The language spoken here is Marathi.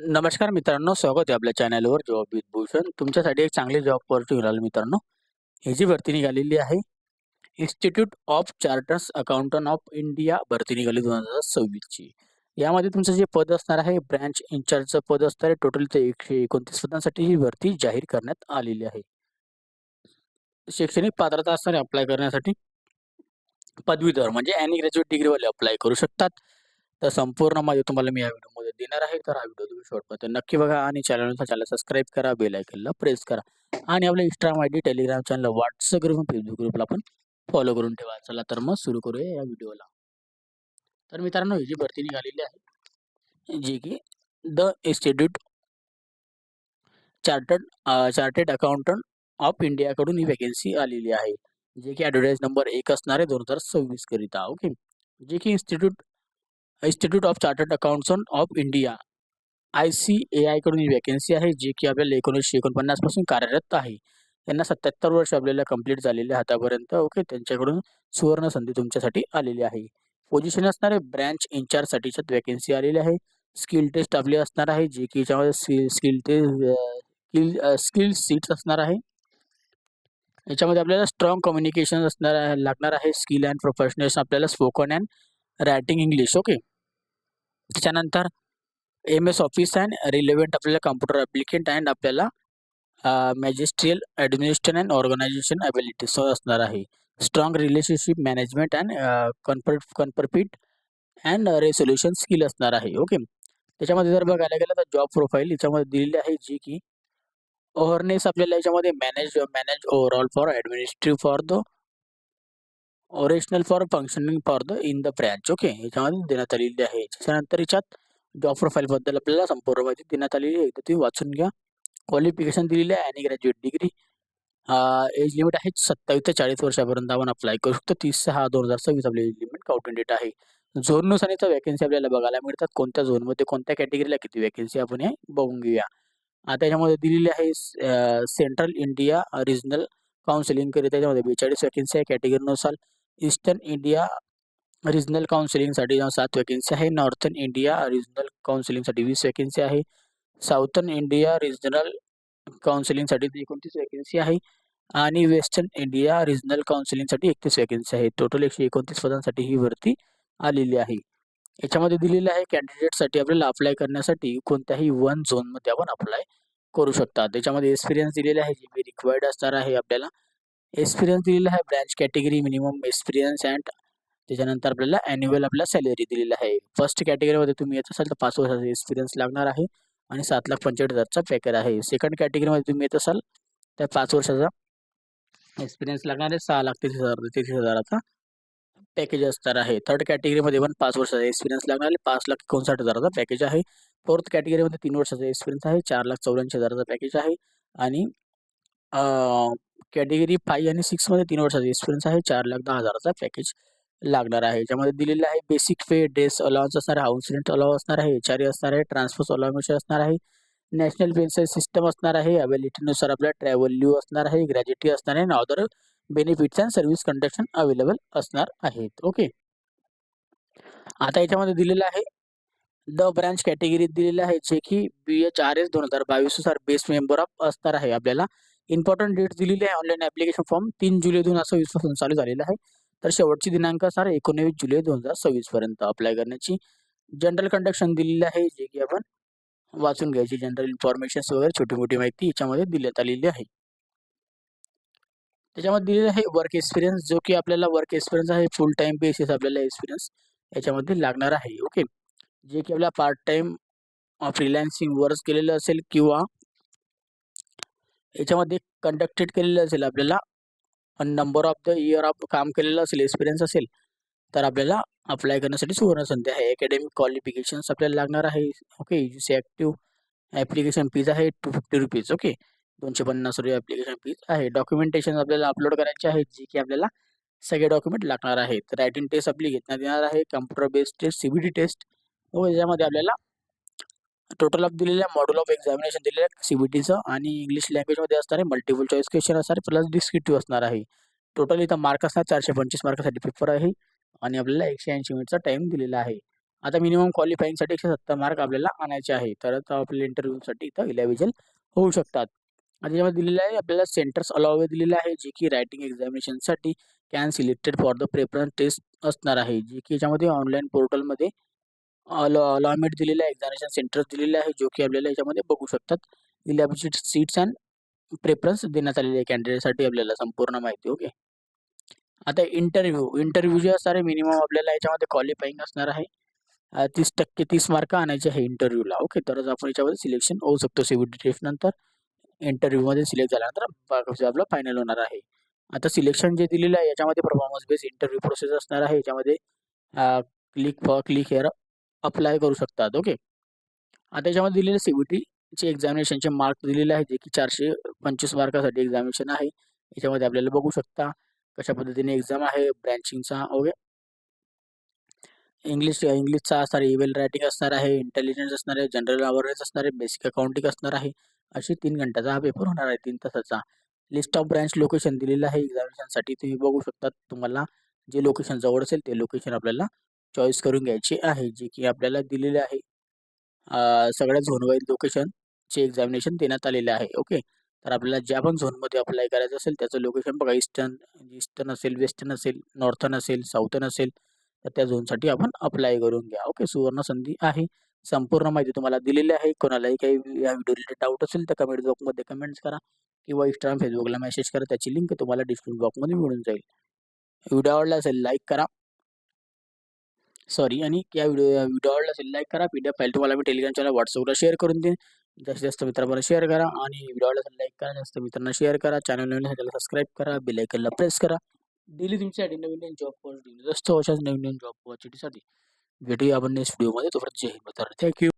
नमस्कार मित्रांनो, स्वागत आहे आपल्या चॅनलवर जॉब विथ भूषण. तुमच्यासाठी एक चांगली जॉब ऑपॉर्च्युनिटी निघाली मित्रांनो. ही जी भरती निघालेली आहे, institute of charters accountant of India भरती निघाली 2026 ची. यामध्ये तुमचं जे पद असणार आहे, ब्रँच इन्चार्जचं पद असणार आहे. टोटल ते 129 पदांसाठी ही भरती जाहीर करण्यात आलेली आहे. शैक्षणिक पात्रता असणारे अप्लाय करण्यासाठी पदवीधर म्हणजे एनी ग्रॅज्युएट डिग्रीवाले अप्लाय करू शकतात. तर संपूर्ण माहिती तुम्हाला मी या व्हिडिओमध्ये देणार आहे. तर हा व्हिडिओ तुम्ही शेवटपर्यंत नक्की बघा आणि चॅनल सबस्क्राईब करा, बेल आयकॉनला प्रेस करा आणि आपल्या Instagram ID, Telegram channel, WhatsApp group, Facebook ग्रुपला पण फॉलो करून ठेवा. चला तर मग सुरू करूया या व्हिडिओला. तर मित्रांनो, ही जी भरती निघालेली आहे, जी की the institute chartered accountant of इंडियाकडून ही वॅकन्सी आलेली आहे. जे की ॲडव्हर्टाइज नंबर 1 असणार आहे 2026 करिता. ओके. जे की institute of chartered accountant of India ICAI कडून ही वॅकन्सी आहे, जी की आपल्याला 1949 पासून कार्यरत आहे. त्यांना 77 वर्ष आपल्याला कंप्लीट झालेले आहे आतापर्यंत. ओके. त्यांच्याकडून सुवर्ण संधी तुमच्यासाठी आलेली आहे. पोझिशन असणार आहे ब्रँच इन्चार्जसाठीच्या वॅकन्सी आलेली आहे. स्किल टेस्ट आपली असणार आहे, जी की याच्यामध्ये स्किल सीट्स असणार आहे. याच्यामध्ये आपल्याला स्ट्रॉंग कम्युनिकेशन असणार आहे, लागणार आहे. स्किल अँड प्रोफेशनल्स आपल्याला spoken and writing English. Okay. त्याच्यानंतर MS ऑफिस अँड रिलेव्हंट आपल्याला कॉम्प्युटर ॲप्लिकेंट अँड आपल्याला magisterial administration and organisation abilities असणार आहे. Strong relationship management and conflict and resolution skill असणार आहे. ओके. त्याच्यामध्ये जर बघायला गेलं तर जॉब प्रोफाईल याच्यामध्ये दिलेली आहे, जी की ओव्हरनेस आपल्याला याच्यामध्ये manage manage overall for administrative for the original for functioning for the in the branch. Okay. याच्यामध्ये देण्यात आलेली आहे. त्याच्यानंतर याच्यात जॉब प्रोफाईलबद्दल आपल्याला संपूर्ण माहिती देण्यात आलेली आहे. तर तुम्ही वाचून घ्या. क्वालिफिकेशन दिलेली आहे any graduate degree. Age limit आहे 27 ते 40 वर्षापर्यंत आपण अप्लाय करू शकतो. 30/6/2026 आपली एज लिमिट काउंटिंग डेट आहे. झोननुसार इथं वॅकन्सी आपल्याला बघायला मिळतात. कोणत्या झोनमध्ये कोणत्या कॅटेगरीला किती वॅकन्सी आपण हे बघून घेऊया. आता याच्यामध्ये दिलेली आहे सेंट्रल इंडिया रिजनल काउन्सिलिंगकरिता त्याच्यामध्ये 42 वॅकन्सी आहे कॅटेगरीनुसार. ईस्टर्न इंडिया रिजनल काउन्सिलिंगसाठी 7 वॅकन्सी आहे. नॉर्थर्न इंडिया रिजनल काउन्सिलिंगसाठी 20 वॅकन्सी आहे. साऊथर्न इंडिया रिजनल काउन्सिलिंगसाठी 29 वॅकन्सी आहे आणि वेस्टर्न इंडिया रिजनल काउन्सिलिंगसाठी 31 वॅकन्सी आहे. टोटल 129 पदांसाठी ही भरती आलेली आहे. याच्यामध्ये दिलेलं आहे कॅन्डिडेटसाठी आपल्याला अप्लाय करण्यासाठी कोणत्याही वन झोनमध्ये आपण अप्लाय करू शकता. त्याच्यामध्ये एक्सपिरियन्स दिलेला आहे, जे बी रिक्वायर्ड असणार आहे आपल्याला. एक्सपिरियन्स दिलेला आहे branch category minimum experience and त्याच्यानंतर आपल्याला ॲन्युअल आपला सॅलरी दिलेला आहे. फर्स्ट कॅटेगरीमध्ये तुम्ही येत असाल तर 5 वर्षाचा एक्सपिरियन्स लागणार आहे आणि 7,45,000चा पॅकेज आहे. सेकंड कॅटेगरीमध्ये तुम्ही येत असाल तर 5 वर्षाचा एक्सपिरियन्स लागणार आहे. 6,33,000चा पॅकेज असणार आहे. थर्ड कॅटेगरीमध्ये पण 5 वर्षाचा एक्सपिरियन्स लागणार आहे. 5,59,000चा पॅकेज आहे. फोर्थ कॅटेगरीमध्ये 3 वर्षाचा एक्सपिरियन्स आहे. 4,84,000चा पॅकेज आहे आणि कॅटेगरी 5 आणि 6 मध्ये 3 वर्षाचा एक्सपिरियन्स आहे. 4,10,000चा पॅकेज लागणार आहे. याच्यामध्ये दिलेलं आहे बेसिक पे, ड्रेस अलाउन्स असणार आहे, हाऊस रेंट अलाउन्स असणार आहे, HRA असणार आहे, ट्रान्सपोर्ट अलाउन्स असणार आहे, नॅशनल पेन्शन सिस्टम असणार आहे, अवेलिटीनुसार आपल्याला ट्रॅव्हल लीव असणार आहे, ग्रॅज्युटी असणार आहे आणि other benefits and service conduction available असणार आहेत. ओके. आता याच्यामध्ये दिलेलं आहे द ब्रँच कॅटेगरीत दिलेलं आहे, जे की BHRS 2022 नुसार बेस्ट मेंबर ऑफ असणार आहे. आपल्याला इम्पॉर्टंट डेट दिलेली आहे. ऑनलाईन ॲप्लिकेशन फॉर्म 3 जुलै 2026 पासून चालू झालेला आहे. तर शेवटची दिनांक असणार 19 जुलै 2026 पर्यंत अप्लाय करण्याची. जनरल कंडक्शन दिलेली आहे, जे की आपण वाचून घ्यायची. जनरल इन्फॉर्मेशन वगैरे छोटी मोठी माहिती याच्यामध्ये देण्यात आलेली आहे. त्याच्यामध्ये दिलेलं आहे वर्क एक्सपिरियन्स, जो की आपल्याला वर्क एक्सपिरियन्स आहे फुल टाइम बेसिस आपल्याला एक्सपिरियन्स याच्यामध्ये लागणार आहे. ओके. जे की आपल्याला पार्ट टाइम फ्रीलान्सिंग वर्क केलेलं असेल किंवा याच्यामध्ये कंडक्टेड केलेलं असेल आपल्याला number of the year of काम केलेलं असेल, एक्सपिरियन्स असेल, तर आपल्याला अप्लाय करण्यासाठी सुवर्ण संधी आहे. अकॅडमिक क्वालिफिकेशन्स आपल्याला लागणार आहे. Okay. UC active application fees आहे ₹250. ओके. ₹250 ॲप्लिकेशन फीज आहे. डॉक्युमेंटेशन आपल्याला अपलोड करायचे आहे, जे की आपल्याला सगळे डॉक्युमेंट लागणार आहेत. रायटिंग टेस्ट आपली घेण्यात येणार आहे, computer based test, CBT test. व याच्यामध्ये आपल्याला टोटल ऑफ दिलेल्या मॉड्यूल ऑफ एक्झामिनेशन दिलेलं आहे CBTचं आणि इंग्लिश लँग्वेजमध्ये असणार आहे. मल्टिपल चॉईस क्वेश्चन असणार आहे प्लस डिस्क्रिप्टिव्ह असणार आहे. टोटल इथं मार्क असणार 425 मार्कासाठी पेपर आहे आणि आपल्याला 180 मिनिटचा टाइम दिलेला आहे. आता मिनिमम क्वालिफाईंगसाठी 170 मार्क आपल्याला आणायचे आहे, तरच आपल्याला इंटरव्ह्यूसाठी इथं इलिजिबल होऊ शकतात. आणि त्याच्यामध्ये दिलेलं आहे आपल्याला सेंटर्स अलाउवे दिलेलं आहे, जे की रायटिंग एक्झामिनेशनसाठी can selected for the preference test असणार आहे, जे की याच्यामध्ये ऑनलाईन पोर्टलमध्ये अलॉटमेंट दिलेलं आहे, एक्झामिनेशन सेंटर्स दिलेले आहे, जो की आपल्याला याच्यामध्ये बघू शकतात. इलिजिबिलिटी सीट्स अँड प्रेफरन्स देण्यात आलेले आहे कॅन्डिडेटसाठी आपल्याला संपूर्ण माहिती. ओके. आता इंटरव्ह्यू जे असणार आहे मिनिमम आपल्याला याच्यामध्ये क्वालिफाईंग असणार आहे. 30% 30 मार्क आणायचे आहे इंटरव्ह्यूला. ओके. तरच आपण याच्यामध्ये सिलेक्शन होऊ शकतो. सीबीटी टेस्ट नंतर इंटरव्ह्यूमध्ये सिलेक्ट झाल्यानंतर आपलं फायनल होणार आहे. आता सिलेक्शन जे दिलेलं आहे याच्यामध्ये परफॉर्मन्स बेस्ड इंटरव्ह्यू प्रोसेस असणार आहे. याच्यामध्ये क्लिक हेअर अप्लाय करू शकतात. ओके. आता याच्यामध्ये दिलेले सीबीटीचे एक्झामिनेशनचे मार्क दिलेले आहे, जे की 425 मार्कासाठी एक्झामिनेशन आहे. याच्यामध्ये आपल्याला बघू शकता कशा पद्धतीने एक्झाम आहे, ब्रँचिंगचा. ओके. इंग्लिशचा असणार आहे, इवेल रायटिंग असणार आहे, इंटेलिजन्स असणार आहे, जनरल अवेअरनेस असणार आहे, बेसिक अकाउंटिंग असणार आहे. अशी 3 घंट्याचा हा पेपर होणार आहे, 3 तासाचा. लिस्ट ऑफ ब्रँच लोकेशन दिलेलं आहे एक्झामिनेशनसाठी. तुम्ही बघू शकता. तुम्हाला जे लोकेशन जवळ असेल ते लोकेशन आपल्याला चॉईस करून घ्यायचे आहे, जे की आपल्याला दिलेले आहे. सगळ्या झोन वाईज लोकेशनचे एक्झामिनेशन देण्यात आलेले आहे. ओके. तर आपल्याला ज्या पण झोनमध्ये अप्लाय करायचं असेल त्याचं लोकेशन बघा. ईस्टर्न असेल, वेस्टर्न असेल, नॉर्थर्न असेल, साऊथर्न असेल, तर त्या झोनसाठी आपण अप्लाय करून घ्या. ओके. सुवर्ण संधी आहे. संपूर्ण माहिती तुम्हाला दिलेली आहे. कोणालाही काही या व्हिडिओ रिलेटेड डाऊट असेल तर कमेंट बॉक्समध्ये कमेंट्स करा किंवा इंस्टाग्राम, फेसबुकला मेसेज करा. त्याची लिंक तुम्हाला डिस्क्रिप्शन बॉक्समध्ये मिळून जाईल. व्हिडिओ आवडला असेल लाईक करा. आणि या व्हिडिओ आवडला असेल लाईक करा. PDF फाईल तुम्हाला मी टेलिग्राम चॅनल, WhatsAppला शेअर करून देईन. जास्तीत जास्त मित्रांना शेअर करा आणि व्हिडिओ आवडला असेल लाईक करा, जास्त मित्रांना शेअर करा. चॅनल नवीन असेल सबस्क्राईब करा, बेल आयकॉनला प्रेस करा. डेली तुमच्यासाठी नवीन जॉब अपॉर्च्युनिटीज असतो. अशाच नवीन जॉब अपॉर्च्युनिटीसाठी भेटूया आपण नेक्स्ट व्हिडिओमध्ये. तोपर्यंत जय हिंद. थँक्यू.